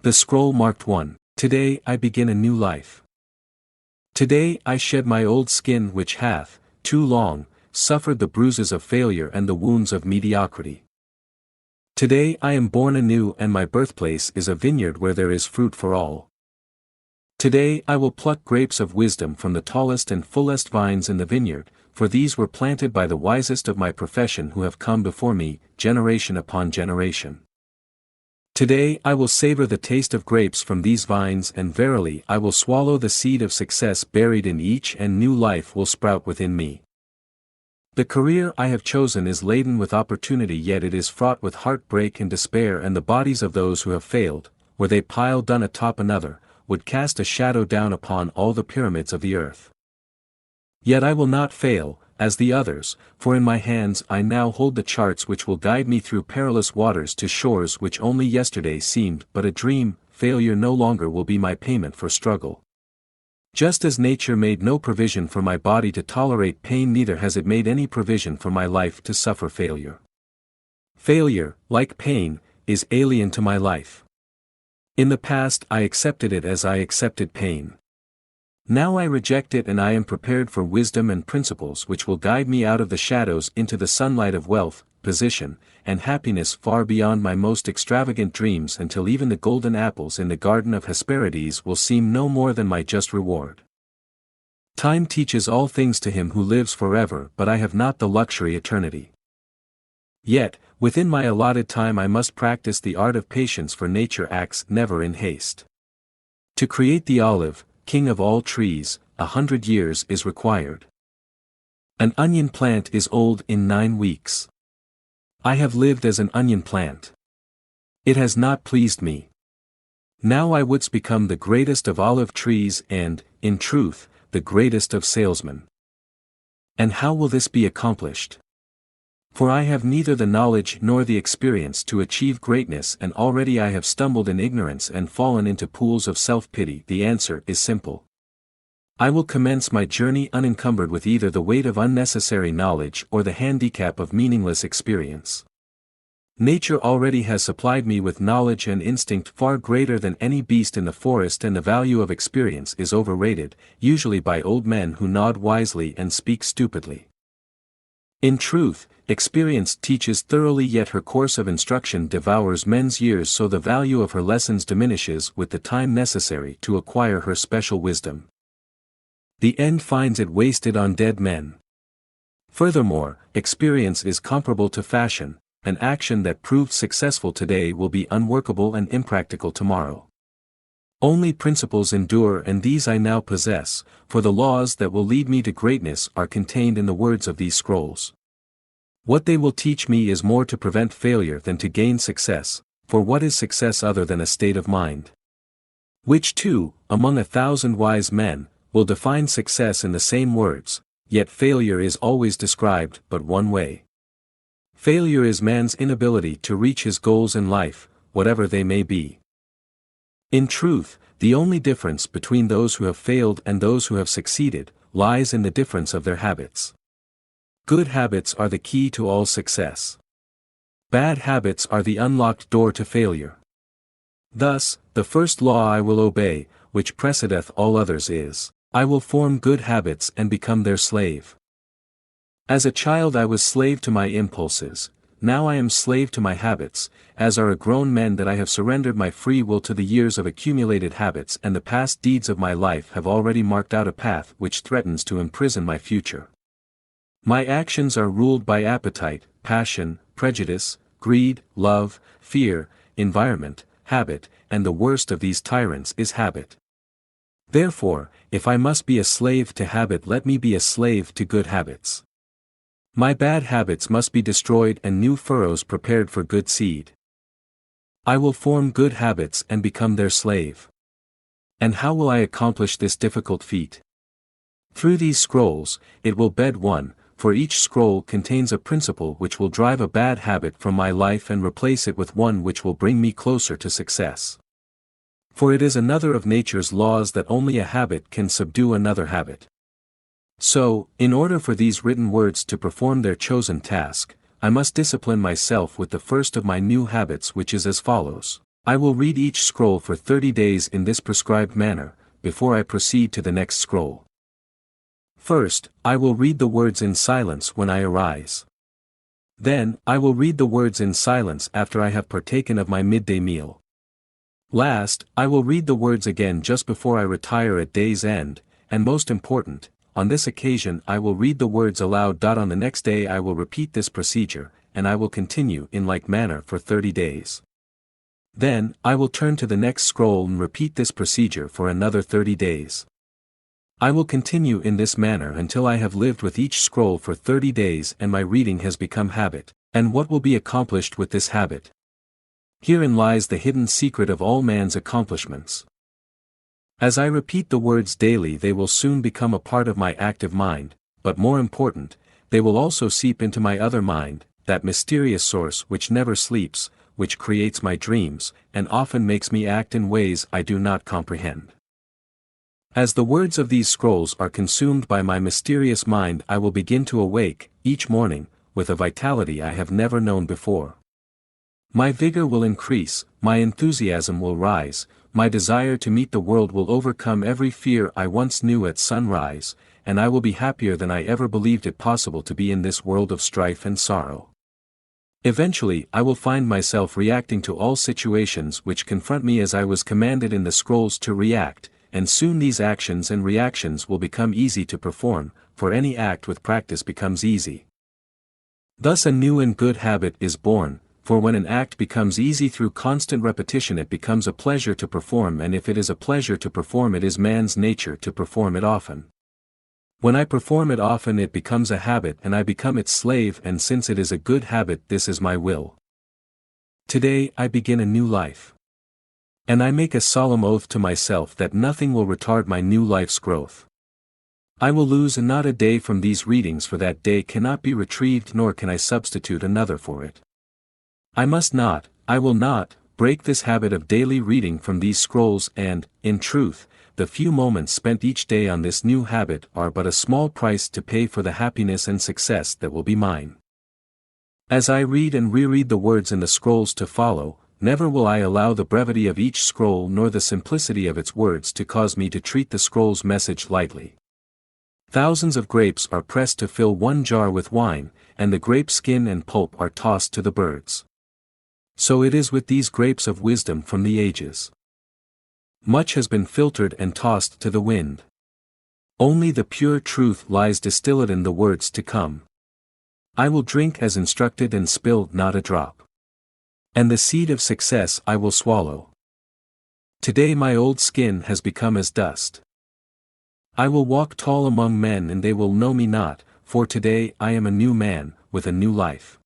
The scroll marked 1. Today I begin a new life. Today I shed my old skin which hath, too long, suffered the bruises of failure and the wounds of mediocrity. Today I am born anew and my birthplace is a vineyard where there is fruit for all. Today I will pluck grapes of wisdom from the tallest and fullest vines in the vineyard, for these were planted by the wisest of my profession who have come before me, generation upon generation. Today I will savor the taste of grapes from these vines, and verily I will swallow the seed of success buried in each, and new life will sprout within me. The career I have chosen is laden with opportunity, yet it is fraught with heartbreak and despair, and the bodies of those who have failed, were they piled one atop another, would cast a shadow down upon all the pyramids of the earth. Yet I will not fail, as the others, for in my hands I now hold the charts which will guide me through perilous waters to shores which only yesterday seemed but a dream. Failure no longer will be my payment for struggle. Just as nature made no provision for my body to tolerate pain, neither has it made any provision for my life to suffer failure. Failure, like pain, is alien to my life. In the past I accepted it as I accepted pain. Now I reject it, and I am prepared for wisdom and principles which will guide me out of the shadows into the sunlight of wealth, position, and happiness far beyond my most extravagant dreams, until even the golden apples in the garden of Hesperides will seem no more than my just reward. Time teaches all things to him who lives forever, but I have not the luxury eternity. Yet, within my allotted time I must practice the art of patience, for nature acts never in haste. To create the olive, king of all trees, 100 years is required. An onion plant is old in 9 weeks. I have lived as an onion plant. It has not pleased me. Now I wouldst become the greatest of olive trees and, in truth, the greatest of salesmen. And how will this be accomplished? For I have neither the knowledge nor the experience to achieve greatness, and already I have stumbled in ignorance and fallen into pools of self-pity. The answer is simple. I will commence my journey unencumbered with either the weight of unnecessary knowledge or the handicap of meaningless experience. Nature already has supplied me with knowledge and instinct far greater than any beast in the forest, and the value of experience is overrated, usually by old men who nod wisely and speak stupidly. In truth, experience teaches thoroughly, yet her course of instruction devours men's years, so the value of her lessons diminishes with the time necessary to acquire her special wisdom. The end finds it wasted on dead men. Furthermore, experience is comparable to fashion. An action that proved successful today will be unworkable and impractical tomorrow. Only principles endure, and these I now possess, for the laws that will lead me to greatness are contained in the words of these scrolls. What they will teach me is more to prevent failure than to gain success, for what is success other than a state of mind? Which too, among 1,000 wise men, will define success in the same words, yet failure is always described but one way. Failure is man's inability to reach his goals in life, whatever they may be. In truth, the only difference between those who have failed and those who have succeeded lies in the difference of their habits. Good habits are the key to all success. Bad habits are the unlocked door to failure. Thus, the first law I will obey, which precedeth all others, is, I will form good habits and become their slave. As a child I was slave to my impulses, now I am slave to my habits, as are grown men that I have surrendered my free will to the years of accumulated habits, and the past deeds of my life have already marked out a path which threatens to imprison my future. My actions are ruled by appetite, passion, prejudice, greed, love, fear, environment, habit, and the worst of these tyrants is habit. Therefore, if I must be a slave to habit, let me be a slave to good habits. My bad habits must be destroyed and new furrows prepared for good seed. I will form good habits and become their slave. And how will I accomplish this difficult feat? Through these scrolls, it will bed one, for each scroll contains a principle which will drive a bad habit from my life and replace it with one which will bring me closer to success. For it is another of nature's laws that only a habit can subdue another habit. So, in order for these written words to perform their chosen task, I must discipline myself with the first of my new habits, which is as follows. I will read each scroll for 30 days in this prescribed manner, before I proceed to the next scroll. First, I will read the words in silence when I arise. Then, I will read the words in silence after I have partaken of my midday meal. Last, I will read the words again just before I retire at day's end, and most important, on this occasion I will read the words aloud. On the next day I will repeat this procedure, and I will continue in like manner for 30 days. Then, I will turn to the next scroll and repeat this procedure for another 30 days. I will continue in this manner until I have lived with each scroll for 30 days and my reading has become habit. And what will be accomplished with this habit? Herein lies the hidden secret of all man's accomplishments. As I repeat the words daily, they will soon become a part of my active mind, but more important, they will also seep into my other mind, that mysterious source which never sleeps, which creates my dreams, and often makes me act in ways I do not comprehend. As the words of these scrolls are consumed by my mysterious mind, I will begin to awake, each morning, with a vitality I have never known before. My vigor will increase, my enthusiasm will rise, my desire to meet the world will overcome every fear I once knew at sunrise, and I will be happier than I ever believed it possible to be in this world of strife and sorrow. Eventually I will find myself reacting to all situations which confront me as I was commanded in the scrolls to react, and soon these actions and reactions will become easy to perform, for any act with practice becomes easy. Thus a new and good habit is born, for when an act becomes easy through constant repetition it becomes a pleasure to perform, and if it is a pleasure to perform it is man's nature to perform it often. When I perform it often it becomes a habit and I become its slave, and since it is a good habit this is my will. Today I begin a new life. And I make a solemn oath to myself that nothing will retard my new life's growth. I will lose not a day from these readings, for that day cannot be retrieved nor can I substitute another for it. I will not, break this habit of daily reading from these scrolls, and, in truth, the few moments spent each day on this new habit are but a small price to pay for the happiness and success that will be mine. As I read and reread the words in the scrolls to follow, never will I allow the brevity of each scroll nor the simplicity of its words to cause me to treat the scroll's message lightly. Thousands of grapes are pressed to fill one jar with wine, and the grape skin and pulp are tossed to the birds. So it is with these grapes of wisdom from the ages. Much has been filtered and tossed to the wind. Only the pure truth lies distilled in the words to come. I will drink as instructed and spill not a drop. And the seed of success I will swallow. Today my old skin has become as dust. I will walk tall among men and they will know me not, for today I am a new man, with a new life.